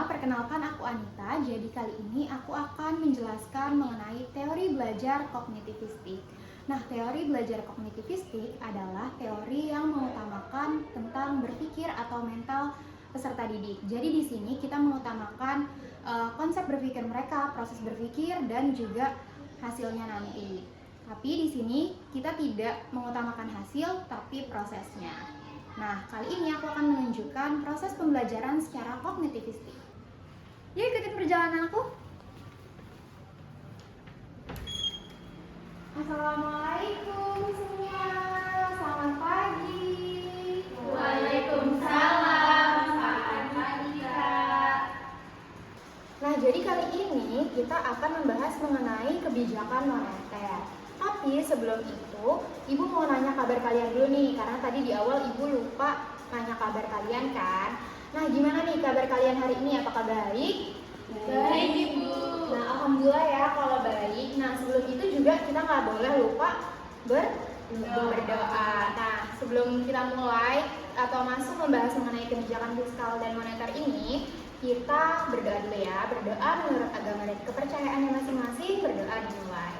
semua, perkenalkan aku Anita. Jadi kali ini aku akan menjelaskan mengenai teori belajar kognitivistik. Nah, teori belajar kognitivistik adalah teori yang mengutamakan tentang berpikir atau mental peserta didik. Jadi di sini kita mengutamakan konsep berpikir mereka, proses berpikir, dan juga hasilnya nanti. Tapi di sini kita tidak mengutamakan hasil, tapi prosesnya. Nah, kali ini aku akan menunjukkan proses pembelajaran secara kognitivistik. Yuk ikutin perjalananku. Assalamualaikum semua, selamat pagi. Waalaikumsalam, selamat pagi Kak. Nah, jadi kali ini kita akan membahas mengenai kebijakan moneter. Tapi sebelum itu, Ibu mau nanya kabar kalian dulu nih, karena tadi di awal Ibu lupa nanya kabar kalian kan. Nah, gimana nih kabar kalian hari ini? Apakah baik? Baik Ibu. Nah, alhamdulillah ya kalau baik. Nah, sebelum itu juga kita nggak boleh lupa berdoa. Nah, sebelum kita mulai atau masuk membahas mengenai kebijakan fiskal dan moneter ini, kita berdoa dulu ya. Berdoa menurut agama dan kepercayaannya masing-masing, berdoa dimulai.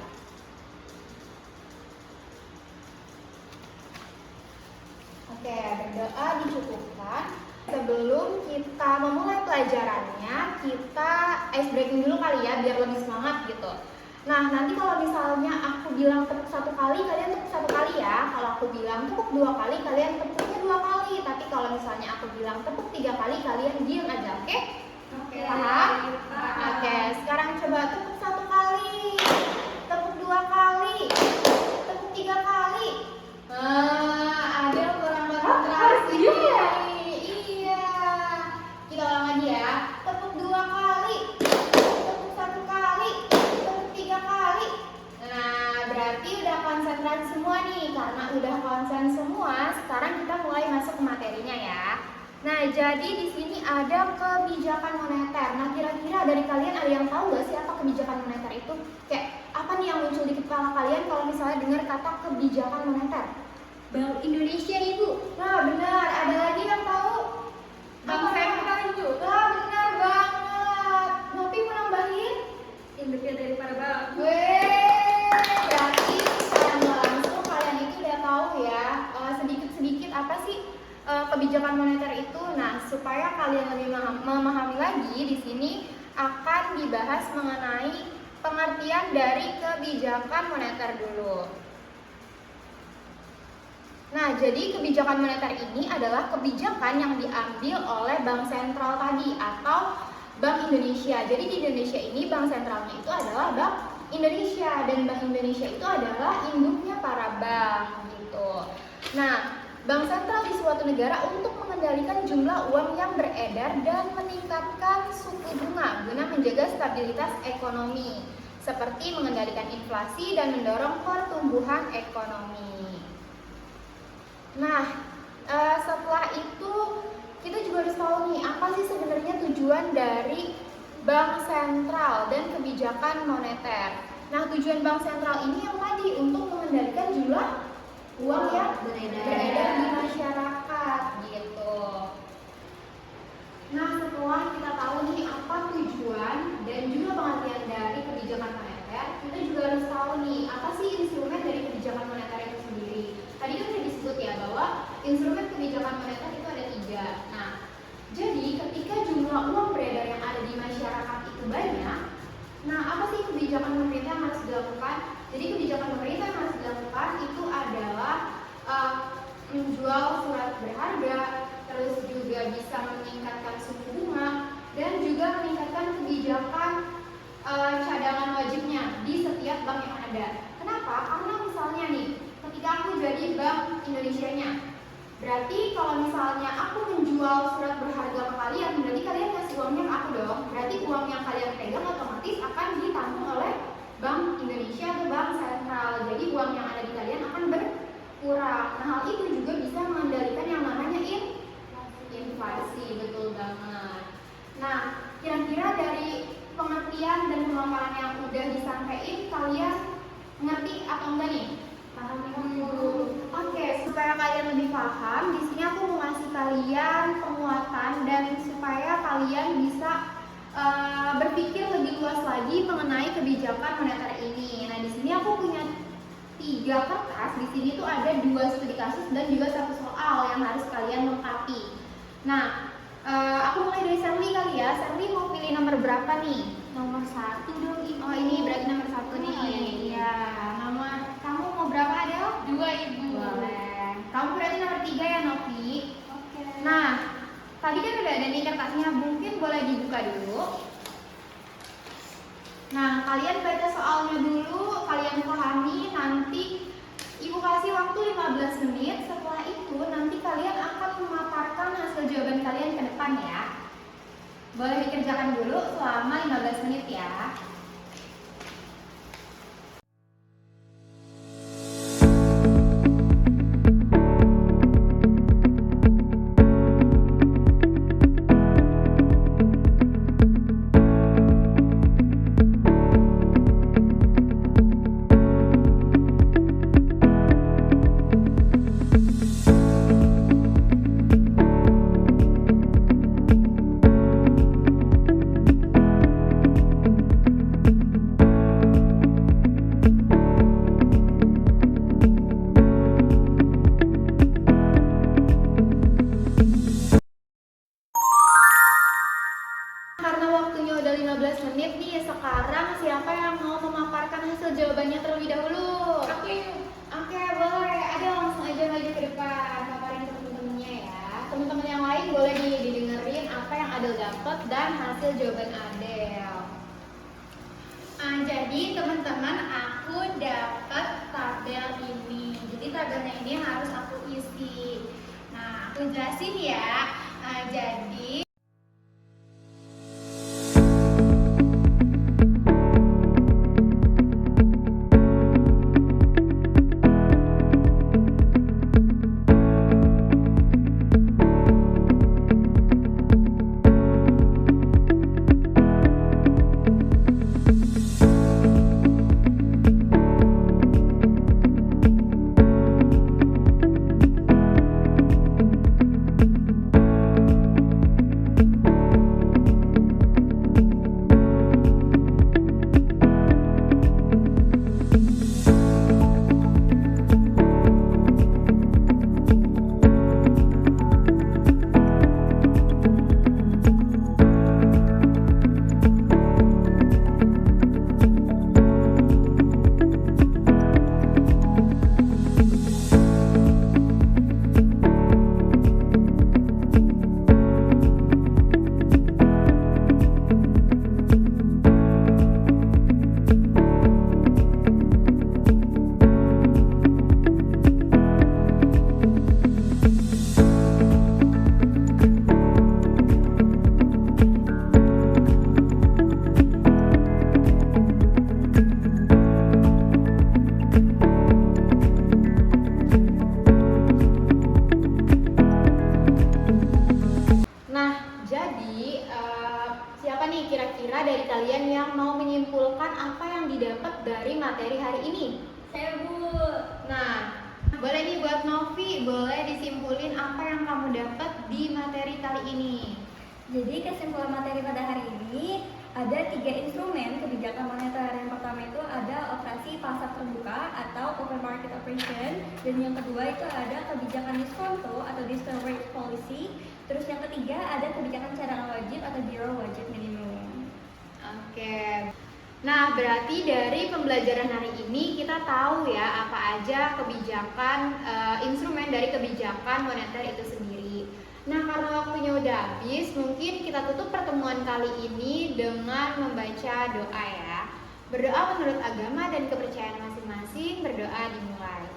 Oke, berdoa dicukupkan. Sebelum kita memulai pelajarannya, kita ice breaking dulu kali ya, biar lebih semangat gitu. Nah, nanti kalau misalnya aku bilang tepuk 1 kali, kalian tepuk 1 kali ya. Kalau aku bilang tepuk 2 kali, kalian tepuknya 2 kali. Tapi kalau misalnya aku bilang tepuk 3 kali, kalian diam aja, oke? Oke. Paham? Oke, sekarang coba tepuk 1 kali, tepuk 2 kali, tepuk 3 kali. Ada yang kurang konsentrasi. Iya. Kita ulang lagi ya. Tepuk 2 kali, tepuk 1 kali, tepuk 3 kali. Nah, berarti udah konsentrasi semua nih. Karena udah konsen semua, sekarang kita mulai masuk ke materinya ya. Nah, jadi di sini ada kebijakan moneter. Nah, kira-kira dari kalian ada yang tahu nggak sih apa kebijakan moneter itu? Kayak apa nih yang muncul di kepala kalian kalau misalnya dengar kata kebijakan moneter? Bank Indonesia Ibu. Nah, benar. Ada lagi yang tahu? Bank Sentral Ibu. Nah, benar banget. Nopi mau nambahin? Induknya daripada bank. Berarti secara langsung kalian itu udah tahu ya sedikit-sedikit apa sih kebijakan moneter itu. Nah, supaya kalian lebih memahami lagi, di sini akan dibahas mengenai pengertian dari kebijakan moneter dulu. Nah, jadi kebijakan moneter ini adalah kebijakan yang diambil oleh Bank Sentral tadi atau Bank Indonesia. Jadi di Indonesia ini Bank Sentralnya itu adalah Bank Indonesia, dan Bank Indonesia itu adalah induknya para bank gitu. Nah, Bank Sentral di suatu negara untuk mengendalikan jumlah uang yang beredar dan meningkatkan suku bunga guna menjaga stabilitas ekonomi, seperti mengendalikan inflasi dan mendorong pertumbuhan ekonomi. Nah, setelah itu kita juga harus tahu nih apa sih sebenarnya tujuan dari Bank Sentral dan kebijakan moneter. Nah, tujuan Bank Sentral ini yang tadi untuk mengendalikan jumlah uang yang beredar di masyarakat gitu. Nah, setelah kita tahu nih apa tujuan dan juga pengertian dari kebijakan moneter, kita juga harus tahu nih apa sih instrumen dari kebijakan moneter itu sendiri. Tadi kan sudah disebut ya bahwa instrumen kebijakan moneter itu ada 3. Nah, jadi ketika jumlah uang beredar yang ada di masyarakat itu banyak, nah apa sih kebijakan pemerintah yang harus dilakukan? Jadi kebijakan pemerintah yang harus dilakukan itu adalah menjual surat berharga, terus juga bisa meningkatkan suku bunga, dan juga meningkatkan kebijakan cadangan wajibnya di setiap bank yang ada. Kenapa? Karena misalnya nih, ketika aku jadi Bank Indonesianya, berarti kalau misalnya aku menjual surat berharga ke kalian, berarti kalian kasih uangnya ke aku dong. Berarti uang yang kalian pegang otomatis akan ditanggung oleh Bank Indonesia atau Bank Sentral. Jadi uang yang ada di kalian akan berkurang. Nah, hal itu juga bisa mengendalikan yang namanya inflasi, betul banget. Nah, kira-kira dari pengertian dan pemaparan yang udah disampaikan, kalian ngerti atau enggak nih? paham nih Bu. Oke, supaya kalian lebih paham, di sini aku mau ngasih kalian penguatan dan supaya kalian bisa berpikir lebih luas lagi mengenai kebijakan moneter ini. Nah, di sini aku punya 3 kertas. Di sini tuh ada 2 studi kasus dan juga 1 soal yang harus kalian lengkapi. Nah, aku mulai dari Sherly kali ya. Sherly mau pilih nomor berapa nih? Nomor 1 dong Ibu. Oh, ini berarti nomor 1 nih. Oh, Iya. Nomor kamu mau berapa, Adel? 2 Ibu. Boleh. Kamu berarti nomor 3 ya, Novi? Oke. Nah, tadi kan udah ada nih kertasnya, mungkin boleh dibuka dulu. Nah, kalian baca soalnya dulu, kalian pahami, nanti Ibu kasih waktu 15 menit. Setelah itu nanti kalian akan memaparkan hasil jawaban kalian ke depan ya. Boleh dikerjakan dulu selama 15 menit ya. Karena waktunya udah 15 menit nih, sekarang siapa yang mau memaparkan hasil jawabannya terlebih dahulu? Oke, boleh. Ada langsung aja maju ke depan, paparin ke temen-temennya ya. Teman-teman yang lain boleh didengerin apa yang Adel dapat dan hasil jawaban Adel. Jadi teman-teman, aku dapat tabel ini. Jadi tabelnya ini harus aku isi. Nah, aku jelasin ya. Jadi siapa nih kira-kira dari kalian yang mau menyimpulkan apa yang didapat dari materi hari ini? saya Bu. Nah, boleh nih buat Novi, boleh disimpulin apa yang kamu dapat di materi kali ini. Jadi kesimpulan materi pada hari ini ada 3 instrumen kebijakan moneter. Yang pertama itu ada operasi pasar terbuka atau open market operation, dan yang kedua itu ada kebijakan diskonto atau discount rate policy. Terus yang ketiga ada kebijakan cadangan wajib atau zero wajib minimum. Oke. Nah, berarti dari pembelajaran hari ini kita tahu ya apa aja kebijakan instrumen dari kebijakan moneter itu sendiri. Nah, karena waktunya udah habis, mungkin kita tutup pertemuan kali ini dengan membaca doa ya. Berdoa menurut agama dan kepercayaan masing-masing, berdoa dimulai.